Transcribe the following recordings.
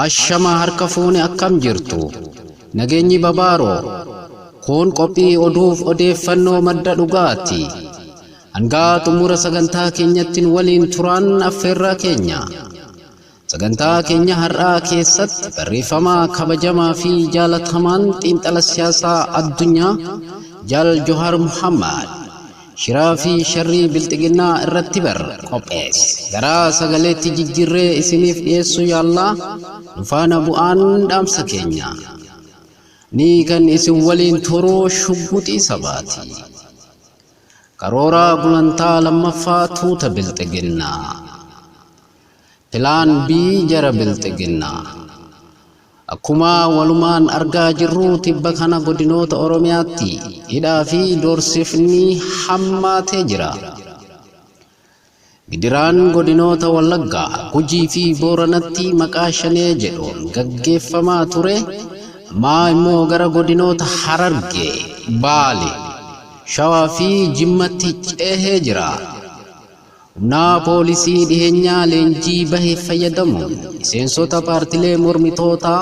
Ashama harka fuune akkam jirtu nageenyi babaaroo kun qophii oduuf odeeffannoo madda dhugaati hangaa xumura sagantaa keenyattiin waliin turaan affeerraa keenya sagantaa keenya har'aa keessatti barreeffama kabajamaa fi jaalatamaan xiinxala siyaasaa addunyaa Jaal Johar Muhammad shiraa fi sharrii bilxiginnaa irratti qopheesse garaa sagaleetti jijjiirree isiniif dhiyeessu yaallaa nufaana bu'aan dhaamsa keenya ni kan isin waliin turuu shugguxii sabaati karoora gulantaa lammaffaa tuuta bilxiginnaa Plan B jara bilxiginnaa akkuma walumaan argaa jirru tibba kana godinoota Oromiyaatti hidhaa fi doorsifni hammaatee jira. Gidiraan godinoota Wallaggaa, Gujii fi Booranatti maqaa shanee jedhuun gaggeeffamaa ture ammaa immoo gara godinoota Harargee, Baalee, Shawaa fi Jimmatti ceehee jira. Humna poolisii dhiheenyaa leenjii bahee fayyadamuun miseensota paartilee mormitootaa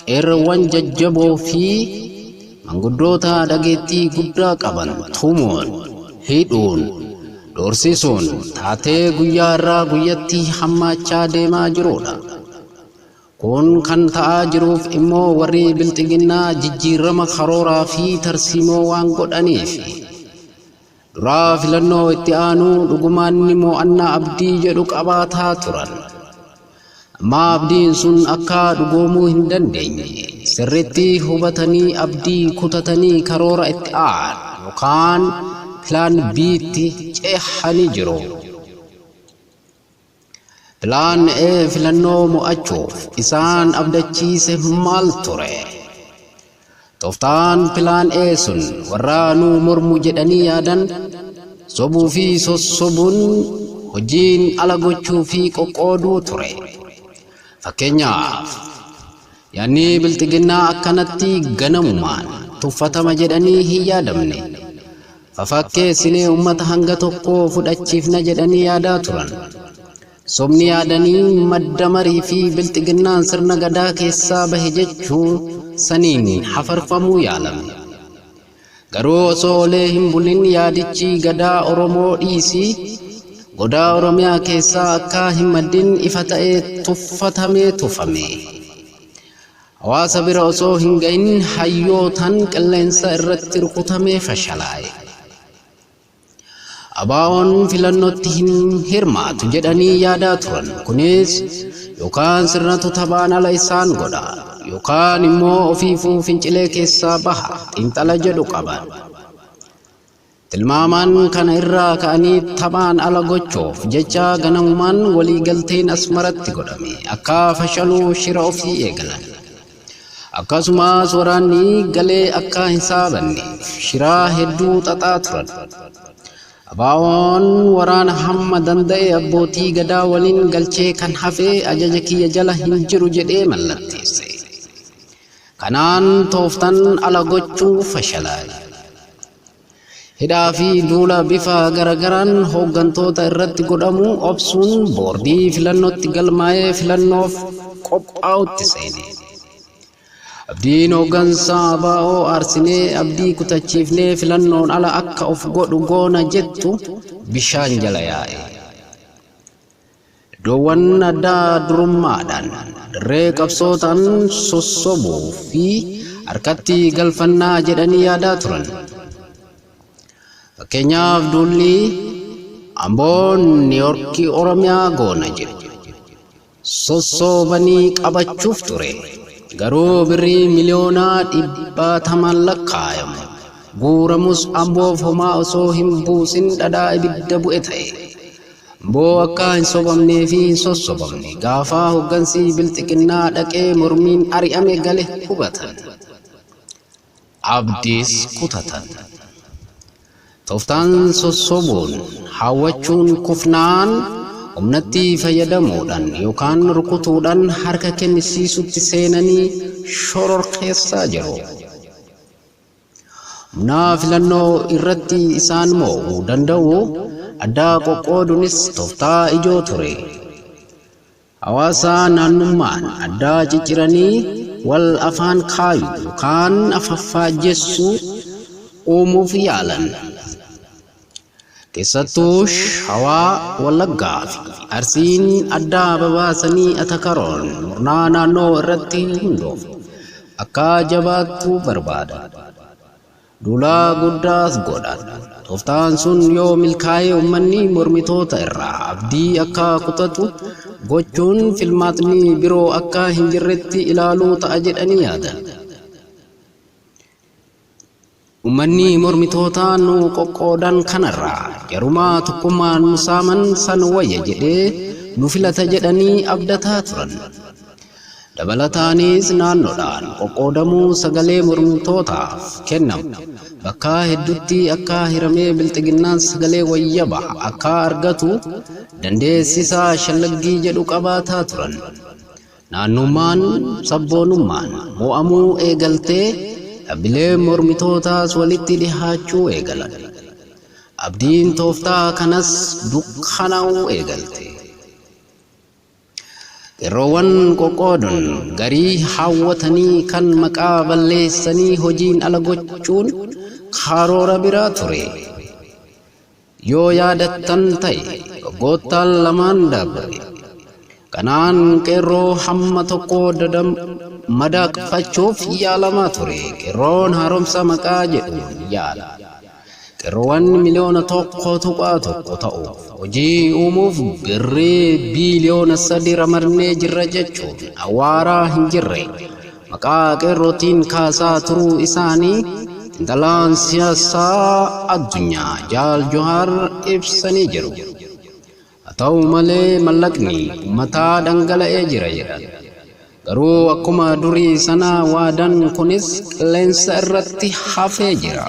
qeerroowwan jajjaboo fi manguddoota dhageettii guddaa qaban tumuun hidhuun doorsisuun taatee guyyaa irraa guyyatti hammaachaa deemaa jirudha. Kun kan ta'aa jiruuf immoo warri bilxiginnaa jijjiirama karooraa fi tarsiimoo waan godhaniif duraa filannoo itti aanu dhugumaan mo'annaa abdii jedhu qabaataa turan. Amma abdiin sun akka dhugoomuu hin dandeenye sirriitti hubatanii abdii kutatanii karoora itti aanu yookaan Plan B'tti ceehanii jiru. Plan A filannoo mo'achuuf isaan abdachiise maal ture? Tooftaan Plan A sun warraanuu mormu jedhanii yaadan sobuu fi sossobuun hojiin ala gochuu fi qoqqooduu ture. Fakkeenyaaf yaanni bilxiginnaa akkanatti ganamumaan tuffatama jedhanii hin yaadamne. Fafakkeessinee uummata hanga tokko fudhachiifna jedhanii yaadaa turan. Sobni yaadanii madda marii fi bilxiginnaan sirna gadaa keessaa bahe jechuun saniin hafarfamuu yaalame. Garuu osoo olee hin bulin yaadichi gadaa Oromoo dhiisii godaa Oromiyaa keessaa akka hin maddin ifa ta'ee tuffatamee tufame. Hawaasa bira osoo hin gahin hayyootaan qilleensa irratti rukutamee fashalaa'e. Abaa'oon filannootti hin hirmaatu jedhanii yaadaa turan. Kunis yookaan sirnatu tabaan ala isaan godha yookaan immoo ofiifuu fincilee keessaa baha xiinxala jedhu qaban. Tilmaamaan kana irraa ka'anii tabaan ala gochuuf jecha ganamumaan waliigalteen asmaratti godhame akka fashaluu shira ofii eegalan. Akkasumas waraanni galee akka hin saabanne shiraa hedduu xaxaa turan. Abaa'oon waraana hamma danda'e abbootii gadaa waliin galchee kan hafee ajaja kiyya jala hin jiru jedhee mallatteesse. Kanaan tooftan ala gochuu fashalaa'e. Hidhaa fi duula bifa garagaraan hooggantoota irratti godhamu obsuun boordii filannootti galmaa'ee filannoof qophaa'utti seene. Abdiin hooggansaa abaa'oo aarsinee abdii kutachiifnee filannoon ala akka of godhu goona jettu bishaan jala yaa'e. Iddoowwan addaa durummaadhaan dirree qabsootaan sossobuu fi harkatti galfannaa jedhanii yaadaa turan. Fakkeenyaaf duulli Amboon Niiyorkii Oromiyaa goona jedhu sossobanii qabachuuf ture. Garuu birrii miliyoonaa 100 lakkaa'amu guuramus Amboof homaa osoo hin buusin dhadhaa ibidda bu'e ta'e. Amboo akka hin sobamnee fi hin sossobamne gaafa hooggansi bilxiginnaa dhaqee mormiin ari'ame gale hubatan. Abdiis kutatan. Tooftaan sossobuun hawwachuun kufnaan humnatti fayyadamuudhaan yookaan rukutuudhaan harka kennisiisutti seenanii shororkeessaa jiru. Humna filannoo irratti isaan mo'uu danda'u addaa qoqqooduunis tooftaa ijoo ture. hawaasa naannummaan addaa cicciranii wal afaan kaayu yookaan afaffaajessu uumuuf yaalan. Keessattuu Shawaa, Wallaggaa fi Arsiin addaa babaasanii atakaroon murnaa naannoo irratti hundoof akka jabaattu barbaada. Duulaa guddaas godhan. Tooftaan sun yoo milkaa'ee uummanni mormitoota irraa abdii akka kutatu gochuun filmaatni biroo akka hin jirretti ilaaluu ta'a jedhanii yaadan. Uummanni mormitoota nu qoqqoodan kanarraa jarumaa tokkummaan nu saaman san wayya jedhee nu filata jedhanii abdataa turan. Dabalataanis naannoodhaan qoqqoodamuu sagalee mormitootaaf kennamu bakka hedduutti akka hiramee bilxiginnaan sagalee wayyaba akka argatu dandeessisaa shallaggii jedhu qabaataa turan. Naannummaan sabboonummaan mo'amuu eegaltee dhaabbilee mormitootaas walitti dhihaachuu eegalan. Abdiin tooftaa kanas dukkanaa'uu eegalte. Qeerroowwan qoqqoodon garii hawwatanii kan maqaa balleessanii hojiin ala gochuun karoora biraa ture. Yoo yaadattan ta'e waggoottan lamaan dabre. Kanaan qeerroo hamma tokko madaqfachuuf yaalamaa ture. Qeerroon haaromsa maqaa jedhuun yaala. Qeerroowwan miliyoona tokko tuqaa tokko ta'uuf hojii uumuuf birrii biiliyoona 3 ramadnee jirra jechuun awwaaraa hin jirre maqaa qeerrootiin kaasaa turuu isaanii xiinxalaan siyaasaa addunyaa Jaal Johaar ibsanii jiru. Haa ta'u malee mallaqni uummataa dhangala'ee jira jedhan. Garuu akkuma durii sana waadan kunis qilleensa irratti hafee jira.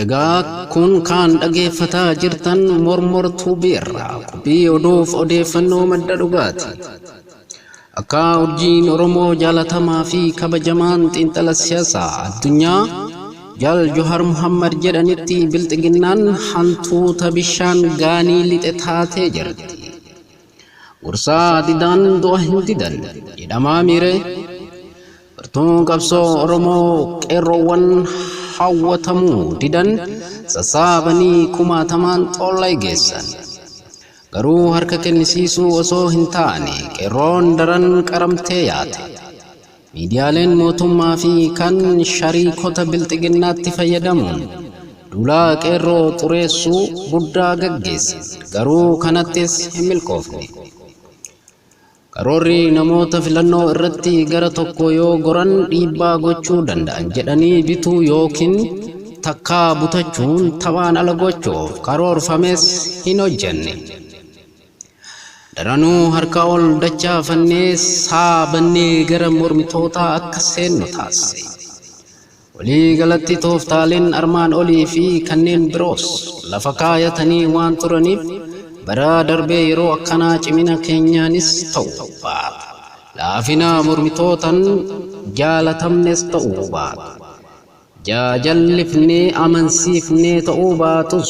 Egaa kun kan dhageeffataa jirtan mormortuu biirraa qophii oduuf odeeffannoo madda dhugaati. Akka urjiin Oromoo jaalatamaa fi kabajamaan xiinxala siyaasaa addunyaa Jaal Johaar Muhammad jedhanitti bilxiginnaan hantuuta bishaan gaanii lixe taatee jirti. Gorsaa didaan du'a hin didan jedhamaa miire. Bartuun qabsoo Oromoo qeerroowwan hawwatamuu didan sassaabanii kumaatamaan xollaa geessan. Garuu harka kennisiisuu osoo hin taane qeerroon daran qaramtee yaate. Miidiyaaleen mootummaa fi kan shariikota bilxiginnaatti fayyadamuun duulaa qeerroo xureessuu guddaa gaggeesse. Garuu kanattis hin milkoofne. Karoorri namoota filannoo irratti gara tokko yoo goran dhiibbaa gochuu danda'an jedhanii bituu yookiin takkaa butachuun taphaan ala gochuuf karoorfames hin hojjenne. Daranuu harka ol dachaafannee saabannee gara mormitootaa akka seennu taasise. Walii galatti tooftaaleen armaan olii fi kanneen biroos lafa kaayatanii waan turaniif bara darbee yeroo akkanaa cimina keenyaanis ta'uu baata. Laafina mormitootaan jaalatamnes ta'uu baata. Jaajallifnee amansiifnee ta'uu baatus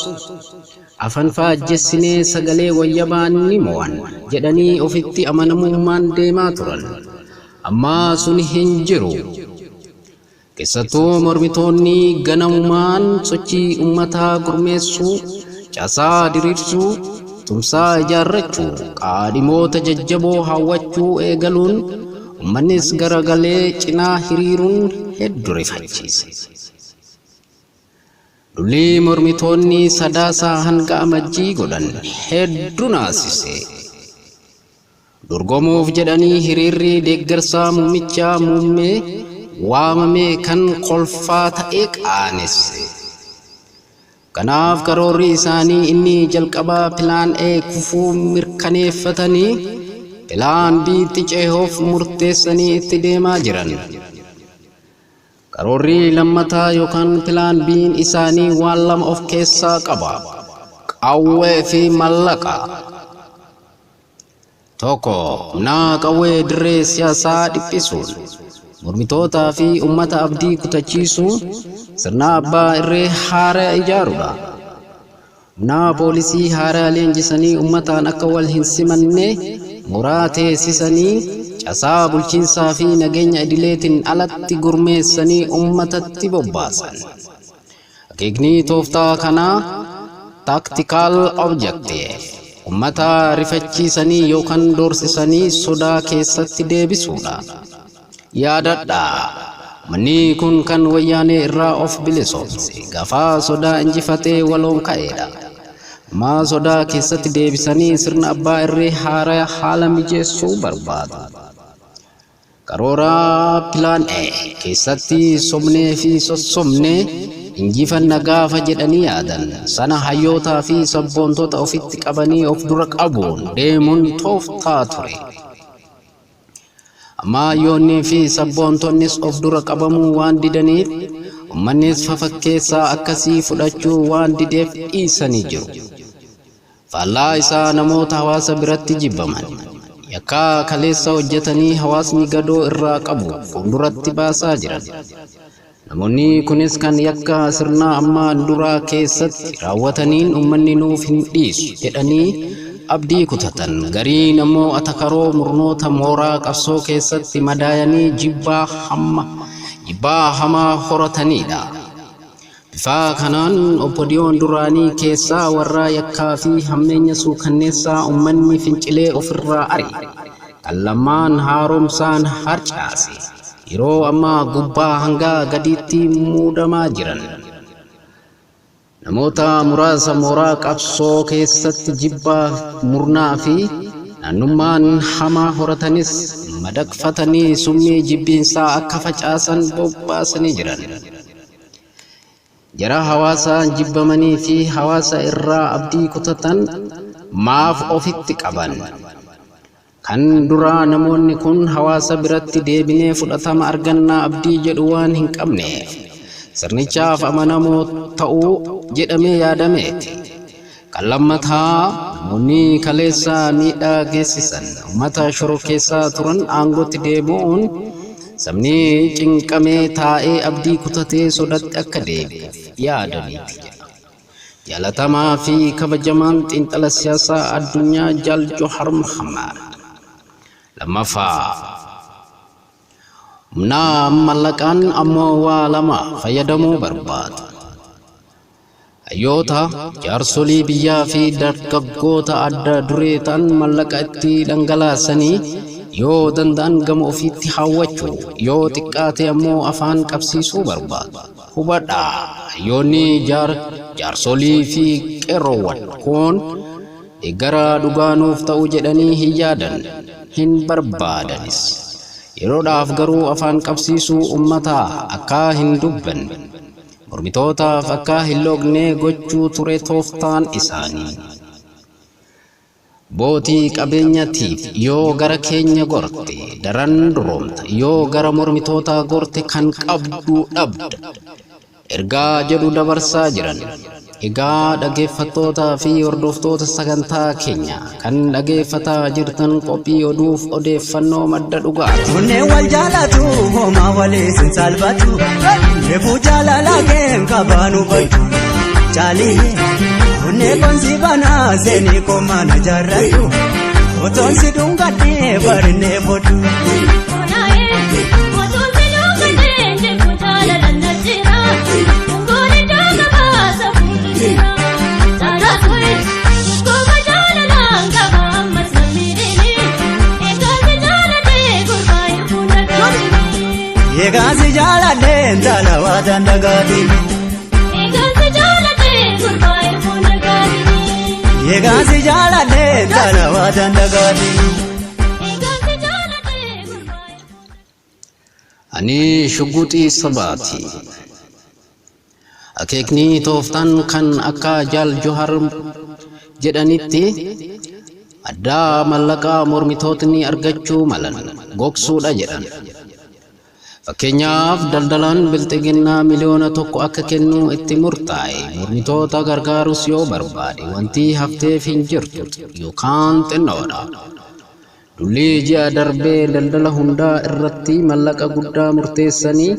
afaan faajjessinee sagalee wayyabaan ni mo'an jedhanii ofitti amanamummaan deemaa turan. Ammaa sun hin jiru. Keessattuu mormitoonni ganamumaan sochii uummataa gurmeessuu, caasaa diriirsuu, tumsaa ijaarrachuu, qaadhimoota jajjaboo hawwachuu eegaluun uummannis garagalee cinaa hiriiruun hedduu rifachiise. Dulli mormitoonni sadaasaa hanga amajjii godhan hedduu naasise. Dorgomuuf jedhanii hiriirri deeggarsaa muummicha muummee waamamee kan kolfaa ta'e qaanesse. Kanaaf karoorri isaanii inni jalqabaa pilaan A kufuu mirkaneeffatanii Pilaan biitti ceehoof murteessanii itti deemaa jiran. Karoorri lammataa yookaan pilaan biin isaanii waan lama of keessaa qaba. Qawwee fi mallaqa. Tokko humnaa qawwee dirree siyaasaa dhiphisuun mormitootaa fi uummata abdii kutachiisuun sirna abbaa irree haaraa ijaaruudha. Humnaa poolisii haaraa leenjisanii uummataan akka wal hin simanne muraa teessisanii casaa bulchiinsaa fi nageenya idileetiin alatti gurmeessanii uummatatti bobbaasan. Akeekni tooftaa kanaa tactical objective ummata rifachiisanii yookaan doorsisanii sodaa keessatti deebisuudha. Yaadadhaa manni kun kan wayyaanee irraa of bilisoomse gafaa sodaa injifatee waloon ka'eedha. Maa sodaa keessatti deebisanii sirna abbaa irree haaraa haala mijeessuu barbaadu. Karoora pilaan A keessatti somnee fi sossomnee injifanna gaafa jedhanii yaadan sana hayyootaa fi sabboontota ofitti qabanii of dura qabuun deemuun tooftaa ture. Amma hayyoonnii fi sabboontonnis of dura qabamuu waan didaniif uummannis fafakkeessaa akkasii fudhachuu waan dideef dhiisanii jiru. Faallaa isaa namoota hawaasa biratti jibbaman yakka kaleessa hojjetanii hawaasni gadoo irraa qabu fuulduratti baasaa jiran. Namoonni kunis kan yakka sirna ammaa duraa keessatti raawwataniin uummanni nuuf hin dhiisu jedhanii abdii kutatan. Gariin ammoo atakaroo murnoota mooraa qabsoo keessatti madaayanii jibbaa hamaa horataniidha. Bifa kanaan obbodiyoon duraanii keessaa warra yakkaa fi hammeenya suukanneessaa uummanni fincilee ofirraa ari'e. Kan lamaan haaromsaan harcaase. Yeroo ammaa gubbaa hanga gadiitti muudamaa jiran. Namoota muraasa mooraa qabsoo keessatti jibbaa murnaa fi naannummaan hamaa horatanis madaqfatanii summii jibbiinsaa akka facaasan bobbaasanii jiran. Jara hawaasaan jibbamanii fi hawaasa irraa abdii kutatan maaf ofitti qaban. Kan duraa namoonni kun hawaasa biratti deebinee fudhatama argannaa abdii jedhu waan hin qabneef sirnichaaf amanamoo ta'uu jedhamee yaadameeti. Kan lammataa namoonni kaleessa miidhaa geessisan uummata shororkeessaa turan aangootti deebi'uun sabni cinqamee taa'ee abdii kutatee sodatti akka deebi'uuf yaadaniiti. Jaalatamaa fi kabajamaan xiinxala siyaasaa addunyaa Jaal Jowaar Mohammad. Lammaffaa humna mallaqaan ammoo waa lama fayyadamuu barbaadu. Hayyoota jaarsolii biyyaa fi dargaggoota adda duree ta'an mallaqa itti dhangalaasanii yoo danda'an gama ofiitti hawwachuu yoo xiqqaate ammoo afaan qabsiisuu barbaadu. Hubadhaa hayyoonni jaarsolii fi qeerroowwan kun gara dhugaanuuf ta'uu jedhanii hin yaadan. Hin barbaadanis yeroodhaaf garuu afaan qabsiisuu ummataa akka hin dubbanne mormitootaaf akka hin loogne gochuu ture tooftaan isaanii. Bootii qabeenyatiif yoo gara keenya gorte daran duroomta yoo gara mormitootaa gorte kan qabdu dhabda ergaa jedhu dabarsaa jiran. Egaa dhaggeeffattootaa fi hordoftoota sagantaa keenya kan dhaggeeffataa jirtan qophii oduuf odeeffannoo madda dhugaati. Kunneen wal jaalatu homaa waliin sin salphatu reefuu jaalala keen qabaanu baddu jaalii kunneen konsi banaa seenii koomana jaarratu otoon si dhungadhee barinee foddu. Egaasi jaalladhe jaalawaataan dhagaati. Egaasi jaalladhe jaalawaataan dhagaati. Ani shugguxii sabaati. Akeekni tooftaan kan akka Jaal Jowaar jedhanitti Addaa mallaqaa mormitootni argachuu malan gogsuudha jedhan. Fakkeenyaaf daldalaan bilxiginnaa miliyoona tokko akka kennu itti murtaa'e mormitoota gargaarus yoo barbaade wanti hafteef hin jirtu yookaan xinnoodha. Dulli ji'a darbee daldala hundaa irratti mallaqa guddaa murteessanii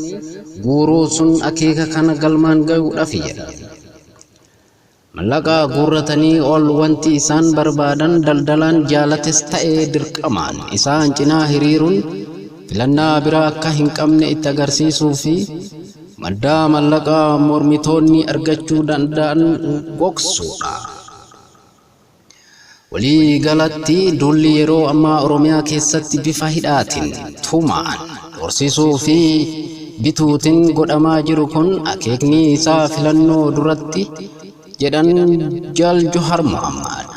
guuruu sun akeeka kana galmaan ga'uudhaaf jedha. Mallaqa guurratanii ol wanti isaan barbaadan daldalaan jaalates ta'ee dirqamaan isaan cinaa hiriiruun filannaa biraa akka hin qabne itti agarsiisuu fi maddaa mallaqaa mormitoonni argachuu danda'an gogsuudha. Walii galatti dulli yeroo ammaa Oromiyaa keessatti bifa hidhaatiin tumaan horsiisuu fi bituutiin godhamaa jiru kun akeekni isaa filannoo duratti jedhan Jaal Johar Muhammad.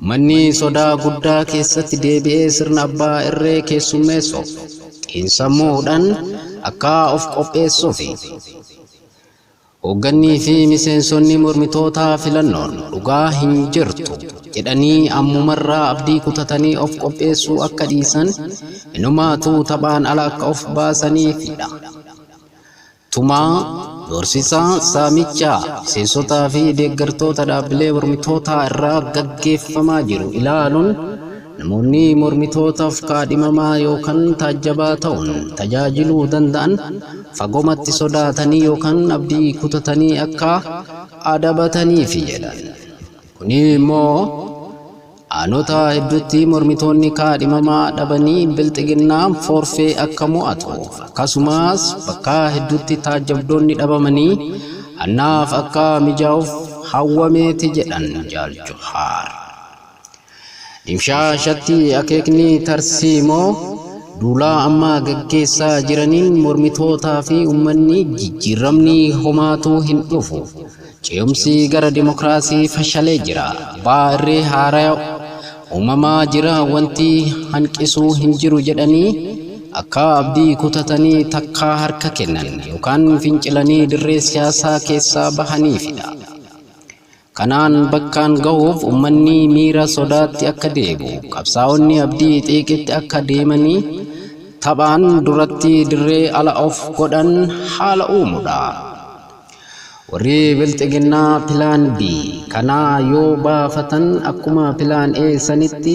Manni sodaa guddaa keessatti deebi'ee sirna abbaa irree keessummeessuuf xiinsammuudhaan akka of qopheessuuf hoggannii fi miseensonni mormitootaa filannoon dhugaa hin jirtu jedhanii ammumarraa abdii kutatanii of qopheessuu akka dhiisan inumaatu taphaan ala akka of baasaniifidha. Tumaa doorsisaa saamichaa miseensotaa fi deeggartoota dhaabbilee mormitootaa irraa gaggeeffamaa jiru ilaaluun namoonni mormitootaaf kaadhimamaa yookaan taajjabaa ta'uun tajaajiluu danda'an fagomatti sodaatanii yookaan abdii kutatanii akka adabataniif jedhan. Kuni immoo aanota hedduutti mormitoonni kaadhimamaa dhabanii bilxiginnaa forfee akka mo'atuuf akkasumas bakka hedduutti taajjabdoonni dhabamanii annaaf akka mijaa'uuf hawwameeti jedhan Jaal Johar. Dimshaashatti akeekni tarsiimoo duulaa amma gaggeessaa jiraniin mormitootaa fi uummanni jijjiiramni homaatuu hin dhufu. Ce'umsi gara dimokiraasii fashalee jira. Baarree haaraa uumamaa jira wanti hanqisuu hin jiru jedhanii akka abdii kutatanii takkaa harka kennan yookaan fincilanii dirree siyaasaa keessaa bahaniifidha. Kanaan bakkaan ga'uuf uummanni miira sodaatti akka deebi'u qabsaa'onni abdii xiiqitti akka deemanii taphaan duratti dirree ala of godhan haala uumuudha. Warri bilxiginnaa pilaan B kanaa yoo baafatan akkuma pilaan A sanitti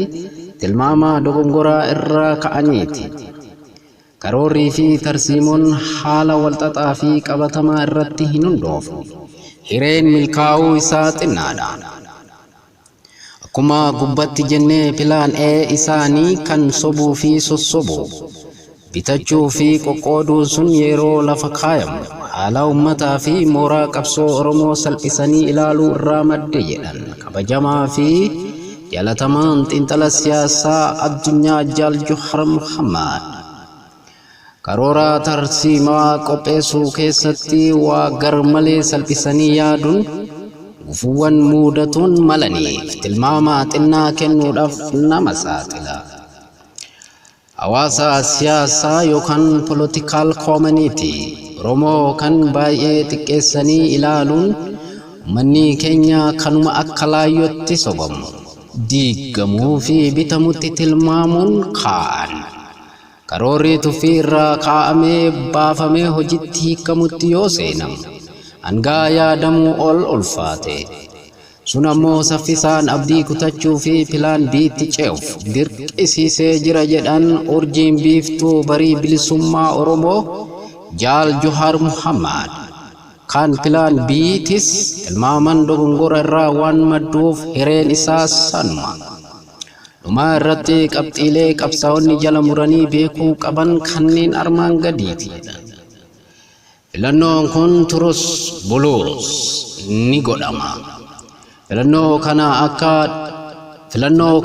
tilmaama dogongoraa irraa ka'aniiti. Karoorrii fi tarsiimoon haala walxaxaa fi qabatamaa irratti hin hundoofne. Hireen milkaa'uu isaa xinnaadha. Akkuma gubbatti jennee pilaan A isaanii kan sobuu fi sossobuu bitachuu fi qoqqooduun sun yeroo lafa kaayamu haala uummataa fi mooraa qabsoo Oromoo salphisanii ilaaluu irraa madde jedhan kabajamaa fi jaalatamaan xiinxala siyaasaa addunyaa Jaal Johar Muhammad. Karoora tarsiimaa qopheessuu keessatti waa garmalee salphisanii yaaduun gufuuwwan mudatuun malaniif tilmaama xinnaa kennuudhaaf nama saaxila. Hawaasa siyaasaa yookaan political community Oromoo kan baay'ee xiqqeessanii ilaaluun uummanni keenya kanuma akka laayyootti sobamu diigamuu fi bitamutti tilmaamuun kaa'an. Karoorri tuffii irraa kaa'amee baafamee hojiitti hiikamutti yoo seenamu hangaa yaadamuu ol ulfaate. Sun ammoo saffisaan abdii kutachuu fi pilaan B'tti ce'uuf dirqisiisee jira jedhan urjiin biiftuu barii bilisummaa Oromoo Jaal Johar Muhammad. Kan pilaan B'tis tilmaaman dogongora irraa waan madduuf hireen isaa sanuma. Dhuma irratti qabxiilee qabsaa'onni jala muranii beekuu qaban kanneen armaan gadiiti. Filannoon kun turus buluus ni godhama. Filannoo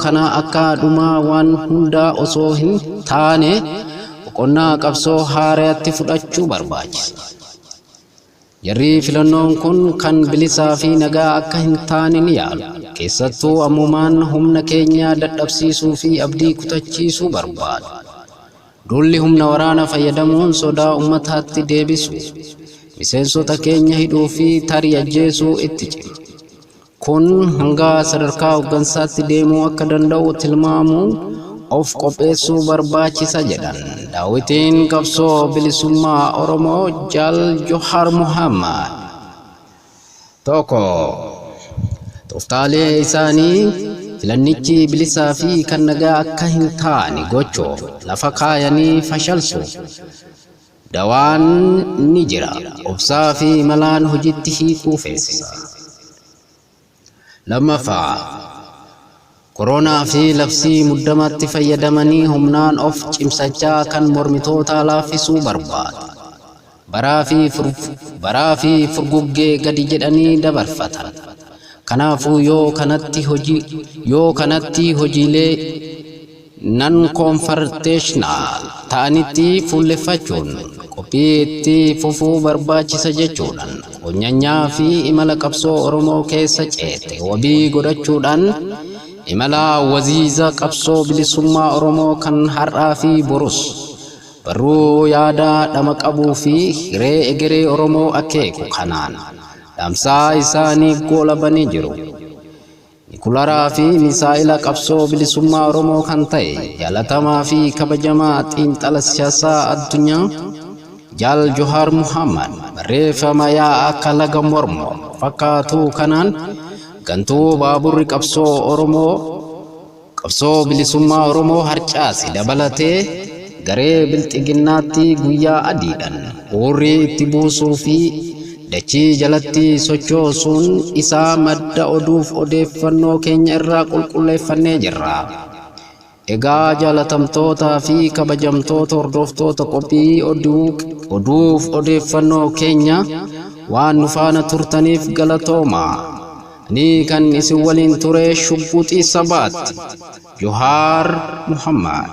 kana akka dhumaa waan hundaa osoo hin taane boqonnaa qabsoo haaraatti fudhachuu barbaachisa. Jarri filannoon kun kan bilisaa fi nagaa akka hin taane ni yaalu. Keessattuu ammumaan humna keenya dadhabsiisuu fi abdii kutachiisuu barbaadu. Dulli humna waraana fayyadamuun sodaa uummataatti deebisu. Miseensota keenya hidhuu fi tarii ajjeesuu itti cima. kun hanga sadarkaa hooggansaatti deemuu akka danda'u tilmaamuun of qopheessuu barbaachisa jedhan Daawitiin qabsoo bilisummaa Oromoo Jaal Johaar Muhammad. Tokko tooftaalee isaanii filannichi bilisaa fi kan nagaa akka hin taane gochuuf lafa kaayanii fashalsu. Dawaan ni jira obsaa fi malaan hojiitti hiikuu feesisa. Lammaffaa koronaa fi labsii muddamaatti fayyadamanii humnaan of cimsachaa kan mormitoota laaffisuu barbaadu. Baraa fi furguggee gadi jedhanii dabarfatan. Kanaafuu yoo kanatti hojiilee non-confrontational ta'anitti fuulleffachuun qophii itti fufuu barbaachisa jechuudhaan qonyanyaa fi imala qabsoo Oromoo keessa ceete wabii godhachuudhaan imala waziiza qabsoo bilisummaa Oromoo kan har'aa fi borus barruu yaada dhama qabuu fi hiree egeree Oromoo akeeku kanaan dhaamsaa isaanii goolabanii jiru. Nikularaa fi misaa'ila qabsoo bilisummaa Oromoo kan ta'e jaalatamaa fi kabajamaa xiinxala siyaasaa addunyaa Jaal Johaar Muhammad barreeffama yaa'aa akka laga mormoo fakkaatu kanaan gantuu baaburri qabsoo bilisummaa Oromoo harcaase dabalatee garee bilxiginnaatti guyyaa adiidhaan uurrii itti buusuu fi dachii jalatti sochoosuun isaa madda oduuf odeeffannoo keenya irraa qulqulleeffannee jirra. Egaa jaalatamtootaa fi kabajamtoota hordoftoota qophii oduuf odeeffannoo keenya waan nu faana turtaniif galatooma. Ni kan isin waliin ture Shubbuxii Sabaatti Johaar Muhammad.